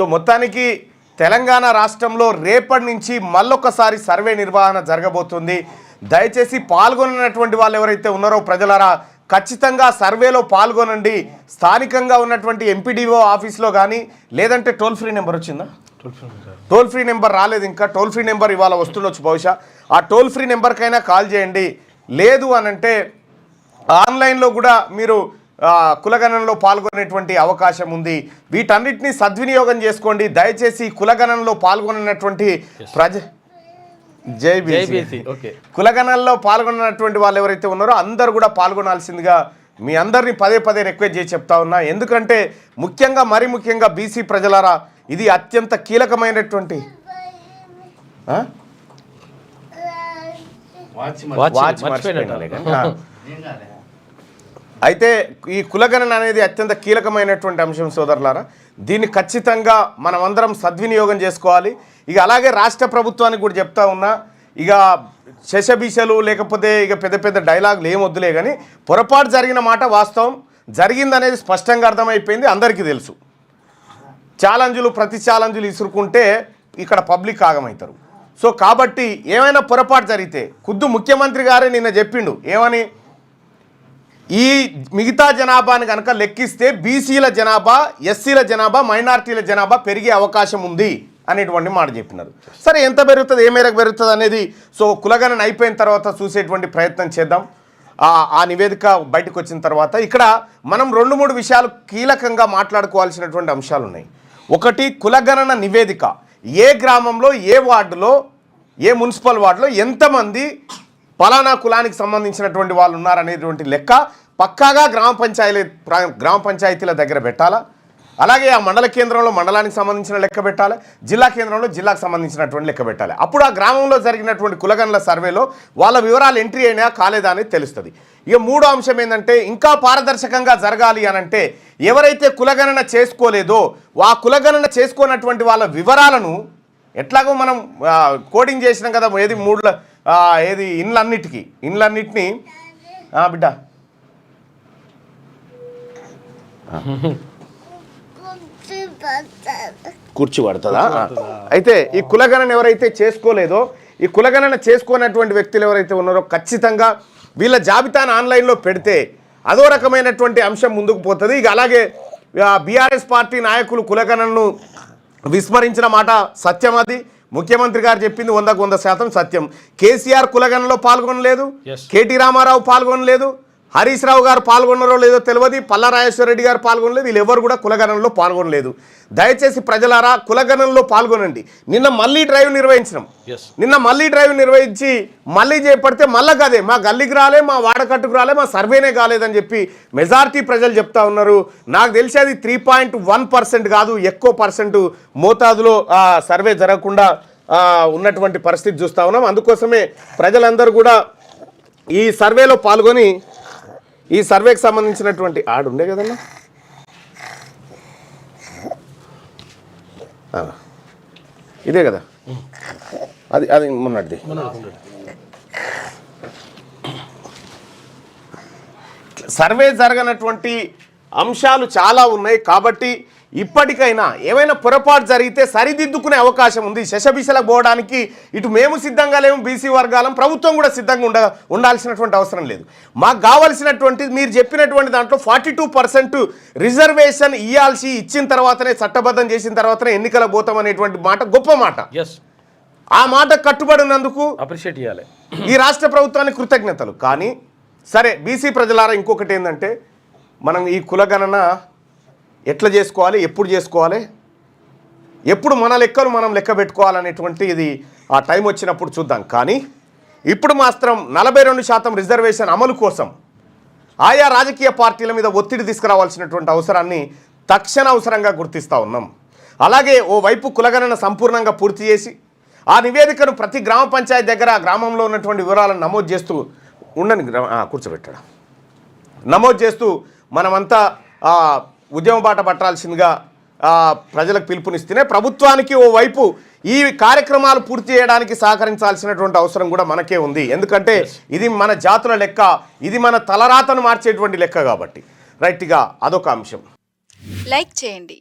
So మొత్తానికి తెలంగాణ రాష్ట్రంలో రేపటి నుంచి మళ్ళొకసారి సర్వే నిర్వహణ జరగబోతుంది. దయచేసి పాల్గొనటువంటి వాళ్ళు ఎవరైతే ఉన్నారో ప్రజలారా ఖచ్చితంగా సర్వేలో పాల్గొనండి. స్థానికంగా ఉన్నటువంటి ఎంపీడీఓ ఆఫీస్లో కానీ లేదంటే టోల్ ఫ్రీ నెంబర్ వచ్చిందా? టోల్ ఫ్రీ నెంబర్ రాలేదు ఇంకా. టోల్ ఫ్రీ నెంబర్ ఇవాళ వస్తుండొచ్చు బహుశా. ఆ టోల్ ఫ్రీ నెంబర్కైనా కాల్ చేయండి. లేదు అనంటే ఆన్లైన్లో కూడా మీరు కులగణనలో పాల్గొనేటువంటి అవకాశం ఉంది. వీటన్నిటిని సద్వినియోగం చేసుకోండి. దయచేసి కులగణనలో పాల్గొన్నటువంటి కులగణనలో పాల్గొన్నటువంటి వాళ్ళు ఎవరైతే ఉన్నారో అందరూ కూడా పాల్గొనాల్సిందిగా మీ అందరినీ పదే పదే రిక్వెస్ట్ చేసి చెప్తా ఉన్నా. ఎందుకంటే ముఖ్యంగా మరి ముఖ్యంగా బీసీ ప్రజలారా ఇది అత్యంత కీలకమైనటువంటి అయితే ఈ కులగణన అనేది అత్యంత కీలకమైనటువంటి అంశం సోదరులారా. దీన్ని ఖచ్చితంగా మనమందరం సద్వినియోగం చేసుకోవాలి. ఇక అలాగే రాష్ట్ర ప్రభుత్వానికి కూడా చెప్తా ఉన్నా, ఇక శశబీషలు లేకపోతే ఇక పెద్ద పెద్ద డైలాగులు ఏమొద్దులే కానీ పొరపాటు జరిగిన మాట వాస్తవం, జరిగిందనేది స్పష్టంగా అర్థమైపోయింది, అందరికీ తెలుసు. ఛాలెంజులు ప్రతి ఛాలెంజులు ఇసురుకుంటే ఇక్కడ పబ్లిక్ ఆగమవుతారు. సో కాబట్టి ఏమైనా పొరపాటు జరిగితే ఖుద్దు ముఖ్యమంత్రి గారే నిన్న చెప్పిండు ఏమని, ఈ మిగతా జనాభాని కనుక లెక్కిస్తే బీసీల జనాభా, ఎస్సీల జనాభా, మైనారిటీల జనాభా పెరిగే అవకాశం ఉంది అనేటువంటి మాట చెప్పినారు. సరే ఎంత పెరుగుతుంది, ఏ మేరకు పెరుగుతుంది అనేది సో కులగణన అయిపోయిన తర్వాత చూసేటువంటి ప్రయత్నం చేద్దాం. ఆ నివేదిక బయటకు వచ్చిన తర్వాత ఇక్కడ మనం 2-3 విషయాలు కీలకంగా మాట్లాడుకోవాల్సినటువంటి అంశాలు ఉన్నాయి. ఒకటి, కులగణన నివేదిక ఏ గ్రామంలో, ఏ వార్డులో, ఏ మున్సిపల్ వార్డులో ఎంతమంది పలానా కులానికి సంబంధించినటువంటి వాళ్ళు ఉన్నారనేటువంటి లెక్క పక్కాగా గ్రామ పంచాయతీల దగ్గర పెట్టాలా. అలాగే ఆ మండల కేంద్రంలో మండలానికి సంబంధించిన లెక్క పెట్టాలి, జిల్లా కేంద్రంలో జిల్లాకు సంబంధించినటువంటి లెక్క పెట్టాలి. అప్పుడు ఆ గ్రామంలో జరిగినటువంటి కులగణన సర్వేలో వాళ్ళ వివరాలు ఎంట్రీ అయినా కాలేదా అనేది తెలుస్తుంది. ఇక 3వ అంశం ఏంటంటే ఇంకా పారదర్శకంగా జరగాలి అనంటే ఎవరైతే కులగణన చేసుకోలేదో ఆ కులగణన చేసుకోనటువంటి వాళ్ళ వివరాలను ఎట్లాగో మనం కోడింగ్ చేసినాం కదా, ఏది ఇండ్లన్నిటినీ బిడ్డ కూర్చి పడుతుందా? అయితే ఈ కులగణన ఎవరైతే చేసుకోలేదో, ఈ కులగణన చేసుకోనటువంటి వ్యక్తులు ఎవరైతే ఉన్నారో ఖచ్చితంగా వీళ్ళ జాబితాను ఆన్లైన్లో పెడితే అదో రకమైనటువంటి అంశం ముందుకు పోతుంది. ఇక అలాగే బీఆర్ఎస్ పార్టీ నాయకులు కులగణనను విస్మరించిన మాట సత్యం. అది ముఖ్యమంత్రి గారు చెప్పింది 100% సత్యం. కేసీఆర్ కులగణనలో పాల్గొనలేదు, కేటీ రామారావు పాల్గొనలేదు, హరీష్ రావు గారు పాల్గొన్నారో లేదో తెలియదు, పల్లా రాజేశ్వర రెడ్డి గారు పాల్గొనలేదు. వీళ్ళు ఎవరు కూడా కులగణనలో పాల్గొనలేదు. దయచేసి ప్రజలారా కులగణనలో పాల్గొనండి. నిన్న మళ్ళీ డ్రైవ్ నిర్వహించి మళ్ళీ చేపడితే మళ్ళీ కదే మా గల్లీకి రాలే, మా వాడకట్టుకు రాలే, మా సర్వేనే కాలేదని చెప్పి మెజారిటీ ప్రజలు చెప్తా ఉన్నారు. నాకు తెలిసేది 3.1% కాదు, ఎక్కువ పర్సెంట్ మోతాదులో సర్వే జరగకుండా ఉన్నటువంటి పరిస్థితి చూస్తూ ఉన్నాం. అందుకోసమే ప్రజలందరూ కూడా ఈ సర్వేలో పాల్గొని ఈ సర్వేకి సంబంధించినటువంటి ఉండే కదన్నా, ఇదే కదా, అది మొన్నటిది. సర్వే జరగనటువంటి అంశాలు చాలా ఉన్నాయి. కాబట్టి ఇప్పటికైనా ఏమైనా పొరపాటు జరిగితే సరిదిద్దుకునే అవకాశం ఉంది. శశబిశలకు పోవడానికి ఇటు మేము సిద్ధంగా లేము, బీసీ వర్గాలం, ప్రభుత్వం కూడా సిద్ధంగా ఉండాల్సినటువంటి అవసరం లేదు. మాకు కావాల్సినటువంటి మీరు చెప్పినటువంటి దాంట్లో 42% రిజర్వేషన్ ఇచ్చిన తర్వాతనే, చట్టబద్ధం చేసిన తర్వాతనే ఎన్నికలకు పోతాం అనేటువంటి మాట గొప్ప మాట. ఆ మాట కట్టుబడినందుకు అప్రిషియేట్ చేయాలి ఈ రాష్ట్ర ప్రభుత్వానికి కృతజ్ఞతలు. కానీ సరే బీసీ ప్రజలారా ఇంకొకటి ఏంటంటే మనం ఈ కులగణన ఎట్లా చేసుకోవాలి, ఎప్పుడు చేసుకోవాలి, ఎప్పుడు మన లెక్కలు మనం లెక్క పెట్టుకోవాలనేటువంటి ఇది ఆ టైం వచ్చినప్పుడు చూద్దాం. కానీ ఇప్పుడు మాత్రం 42% రిజర్వేషన్ అమలు కోసం ఆయా రాజకీయ పార్టీల మీద ఒత్తిడి తీసుకురావాల్సినటువంటి అవసరాన్ని తక్షణ అవసరంగా గుర్తిస్తూ ఉన్నాం. అలాగే ఓవైపు కులగణన సంపూర్ణంగా పూర్తి చేసి ఆ నివేదికను ప్రతి గ్రామ పంచాయతీ దగ్గర గ్రామంలో ఉన్నటువంటి వివరాలను నమోదు చేస్తూ కూర్చోబెట్టడం నమోదు చేస్తూ మనమంతా ఉద్యమ బాట పట్టాల్సిందిగా ప్రజలకు పిలుపునిస్తేనే ప్రభుత్వానికి ఓవైపు ఈ కార్యక్రమాలు పూర్తి చేయడానికి సహకరించాల్సినటువంటి అవసరం కూడా మనకే ఉంది. ఎందుకంటే ఇది మన జాతుల లెక్క, ఇది మన తలరాతను మార్చేటువంటి లెక్క కాబట్టి రైట్గా అదొక అంశం. లైక్ చేయండి.